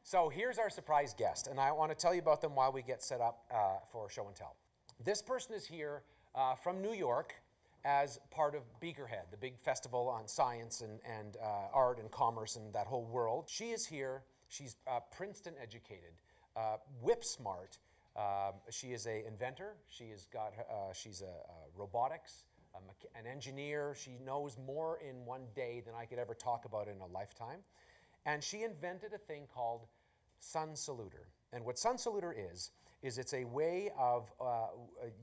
So here's our surprise guest, and I want to tell you about them while we get set up for show and tell. This person is here from New York as part of Beakerhead, the big festival on science and art and commerce and that whole world. She is here. She's Princeton educated, whip smart. She is an inventor. She's a robotics, an engineer. She knows more in one day than I could ever talk about in a lifetime. And she invented a thing called SunSaluter. And what SunSaluter is it's a way of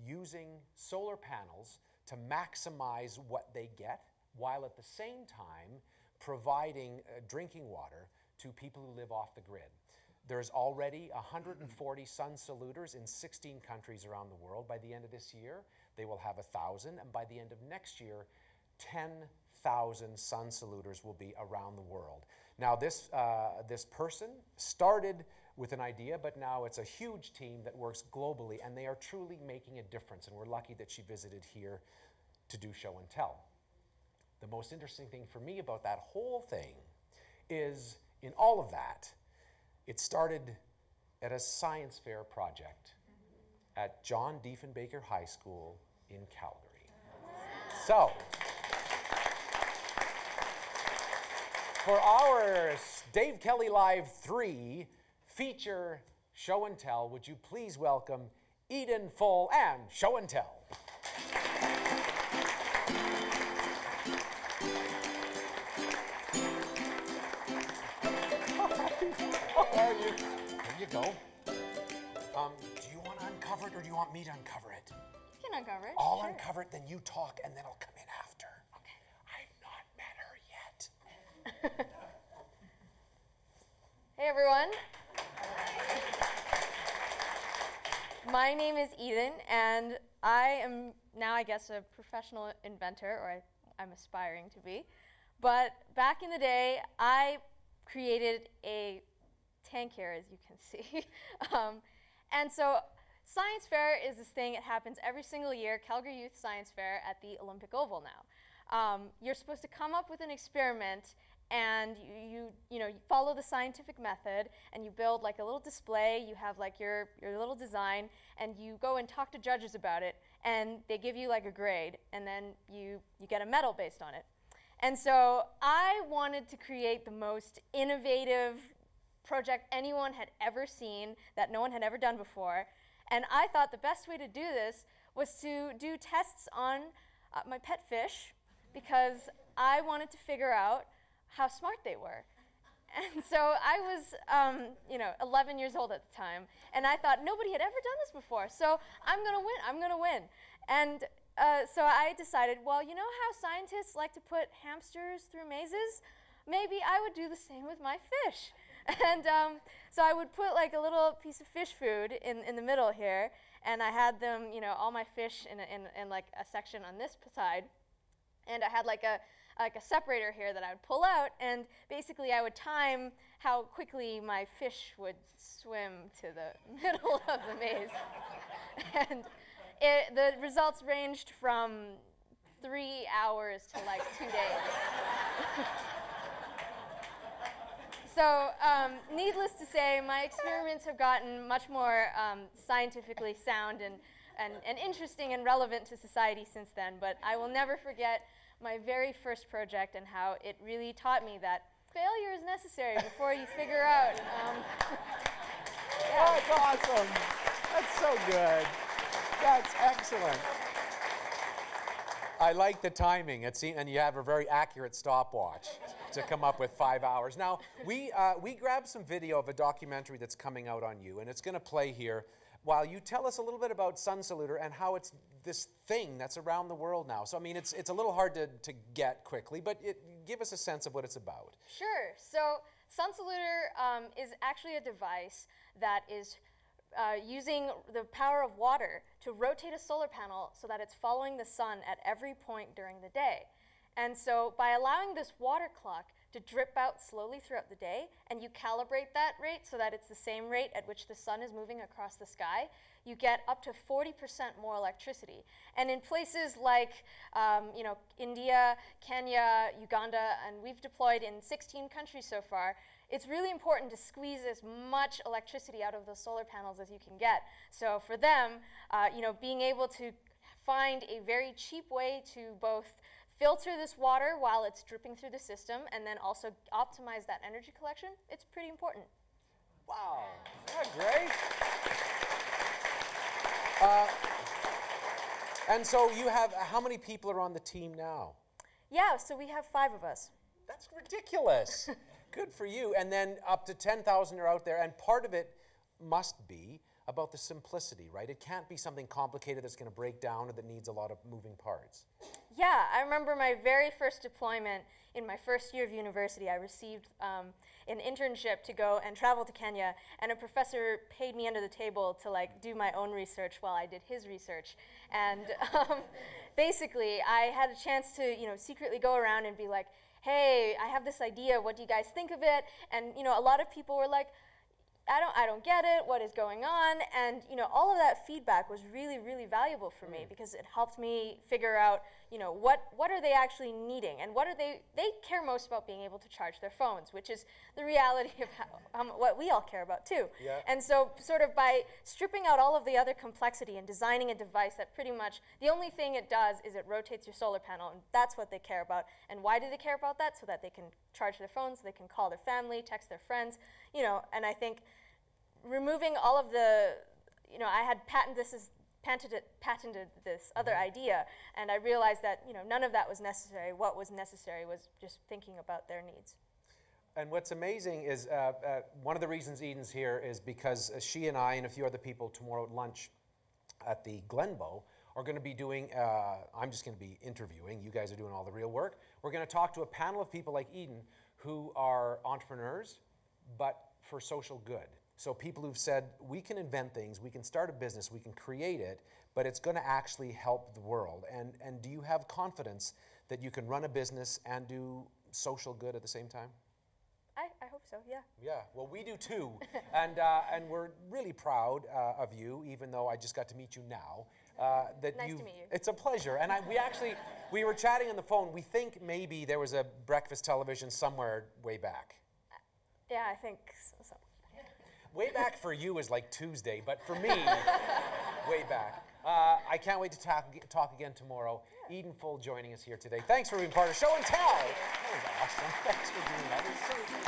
using solar panels to maximize what they get, while at the same time providing drinking water to people who live off the grid. There's already 140 SunSaluters in 16 countries around the world. By the end of this year, they will have 1,000, and by the end of next year, 10,000 SunSaluters will be around the world. Now, this person started with an idea, but now it's a huge team that works globally, and they are truly making a difference, and we're lucky that she visited here to do show and tell. The most interesting thing for me about that whole thing is, in all of that, it started at a science fair project at John Diefenbaker High School in Calgary. So, for our Dave Kelly Live 3 feature show and tell, would you please welcome Eden Full and Show and Tell. How are you? There you go. Do you want to uncover it or do you want me to uncover it? You can uncover it. I'll sure. uncover it, then you talk, and then I'll come in after. Okay. I've not met her yet. Hey everyone. My name is Eden, and I am now, I guess, a professional inventor, or I'm aspiring to be. But back in the day, I created a tank here, as you can see. And so Science Fair is this thing. It happens every single year, Calgary Youth Science Fair at the Olympic Oval now. You're supposed to come up with an experiment, and you follow the scientific method, and you build like a little display. You have like your little design, and you go and talk to judges about it, and they give you like a grade, and then you get a medal based on it. And so I wanted to create the most innovative project anyone had ever seen, that no one had ever done before. And I thought the best way to do this was to do tests on my pet fish, because I wanted to figure out how smart they were. And so I was 11 years old at the time, and I thought nobody had ever done this before, so I'm gonna win. And so I decided, well, you know how scientists like to put hamsters through mazes? Maybe I would do the same with my fish. And so I would put like a little piece of fish food in the middle here, and I had them, all my fish in like a section on this side, and I had like a separator here that I would pull out, and basically I would time how quickly my fish would swim to the middle of the maze. And the results ranged from 3 hours to like 2 days. So needless to say, my experiments have gotten much more scientifically sound and interesting and relevant to society since then, but I will never forget my very first project and how it really taught me that failure is necessary before you figure out. Yeah. That's awesome. That's so good. That's excellent. I like the timing. And you have a very accurate stopwatch to come up with 5 hours. Now, we grabbed some video of a documentary that's coming out on you, and it's going to play here while you tell us a little bit about SunSaluter and how it's this thing that's around the world now. So, I mean, it's a little hard to get quickly, but give us a sense of what it's about. Sure. So, SunSaluter is actually a device that is using the power of water to rotate a solar panel so that it's following the sun at every point during the day. And so by allowing this water clock to drip out slowly throughout the day, and you calibrate that rate so that it's the same rate at which the sun is moving across the sky, you get up to 40% more electricity. And in places like India, Kenya, Uganda, and we've deployed in 16 countries so far, it's really important to squeeze as much electricity out of those solar panels as you can get. So for them, being able to find a very cheap way to both filter this water while it's dripping through the system and then also optimize that energy collection, it's pretty important. Wow, yeah, great. And so you have, how many people are on the team now? Yeah, so we have 5 of us. That's ridiculous. Good for you. And then up to 10,000 are out there, and part of it must be about the simplicity, right? It can't be something complicated that's going to break down or that needs a lot of moving parts. Yeah, I remember my very first deployment in my first year of university. I received an internship to go and travel to Kenya, and a professor paid me under the table to do my own research while I did his research. And basically, I had a chance to secretly go around and be like, hey, I have this idea, what do you guys think of it? And a lot of people were like, I don't get it, what is going on? And all of that feedback was really, really valuable for me because it helped me figure out what are they actually needing, and what are they care most about being able to charge their phones, which is the reality of what we all care about too. Yeah. And so sort of by stripping out all of the other complexity and designing a device that pretty much the only thing it does is it rotates your solar panel, and that's what they care about. And why do they care about that? So that they can charge their phones, they can call their family, text their friends, and I think removing all of the, I had patented this other idea, and I realized that none of that was necessary. What was necessary was just thinking about their needs. And what's amazing is one of the reasons Eden's here is because she and I and a few other people tomorrow at lunch at the Glenbow are going to be doing, I'm just going to be interviewing, you guys are doing all the real work. We're going to talk to a panel of people like Eden who are entrepreneurs, but for social good. So people who've said, we can invent things, we can start a business, we can create it, but it's going to actually help the world. And do you have confidence that you can run a business and do social good at the same time? I hope so, yeah. Yeah, well, we do too. And we're really proud of you, even though I just got to meet you now. Nice to meet you. It's a pleasure. And we were chatting on the phone. We think maybe there was a breakfast television somewhere way back. Yeah, I think so. Way back for you is like Tuesday, but for me, way back. I can't wait to talk again tomorrow. Yeah. Eden Full joining us here today. Thanks for being part of Show and Tell. That was awesome. Thanks for doing that. It was so good.